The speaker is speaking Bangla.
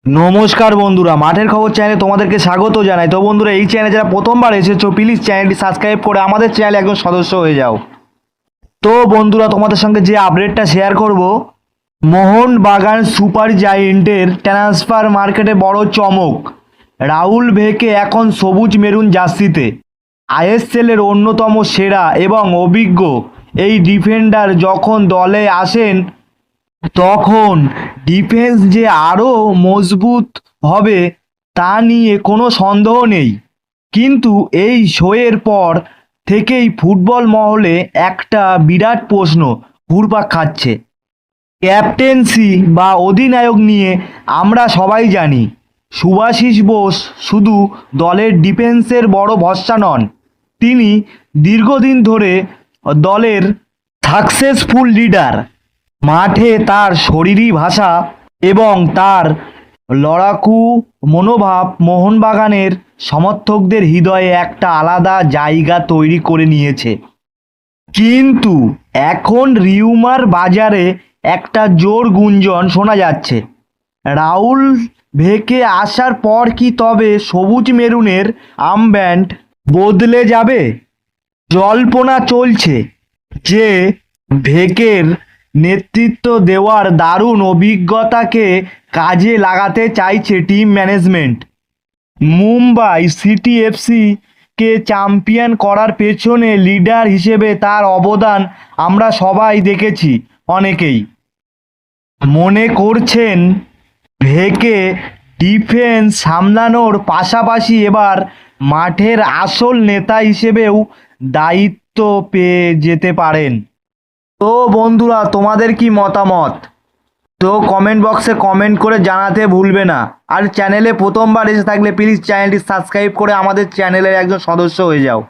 নমস্কার বন্ধুরা, মাঠের খবর চ্যানেলে তোমাদেরকে স্বাগত জানাই। তো বন্ধুরা, এই চ্যানেলে যারা প্রথমবার এসেছো প্লিজ চ্যানেলটি সাবস্ক্রাইব করে আমাদের চ্যানেলে একজন সদস্য হয়ে যাও। তো বন্ধুরা, তোমাদের সঙ্গে যে আপডেটটা শেয়ার করব, মোহনবাগান সুপার জায়েন্টের ট্রান্সফার মার্কেটে বড় চমক। রাহুল ভেকে এখন সবুজ মেরুন জার্সিতে। আইএসএলের অন্যতম সেরা এবং অভিজ্ঞ এই ডিফেন্ডার যখন দলে আসেন তখন ডিফেন্স যে আরও মজবুত হবে তা নিয়ে কোনো সন্দেহ নেই। কিন্তু এই শোয়ের পর থেকেই ফুটবল মহলে একটা বিরাট প্রশ্ন ঘুরপাক খাচ্ছে। ক্যাপ্টেন্সি বা অধিনায়ক নিয়ে আমরা সবাই জানি শুভাশিস বোস শুধু দলের ডিফেন্সের বড় ভরসা নন, তিনি দীর্ঘদিন ধরে দলের সাকসেসফুল লিডার। মাঠে তার শরীরী ভাষা এবং তার লড়াকু মনোভাব মোহনবাগানের সমর্থকদের হৃদয়ে একটা আলাদা জায়গা তৈরি করে নিয়েছে। কিন্তু এখন রিউমার বাজারে একটা জোর গুঞ্জন শোনা যাচ্ছে, রাহুল ভেকে আসার পর কি তবে সবুজ মেরুনের আর্মব্যান্ড বদলে যাবে? জল্পনা চলছে যে ভেকের নেতৃত্ব দেওয়ার দারুণ অভিজ্ঞতাকে কাজে লাগাতে চাইছে টিম ম্যানেজমেন্ট। মুম্বাই সিটি এফসিকে চ্যাম্পিয়ন করার পেছনে লিডার হিসেবে তার অবদান আমরা সবাই দেখেছি। অনেকেই মনে করছেন ভেকে ডিফেন্স সামলানোর পাশাপাশি এবার মাঠের আসল নেতা হিসেবেও দায়িত্ব পেয়ে যেতে পারেন। তো বন্ধুরা, তোমাদের কি মতামত? তো কমেন্ট বক্সে কমেন্ট করে জানাতে ভুলবে না। আর চ্যানেলে প্রথমবার এসে থাকলে প্লিজ চ্যানেলটি সাবস্ক্রাইব করে আমাদের চ্যানেলের একজন সদস্য হয়ে যাও।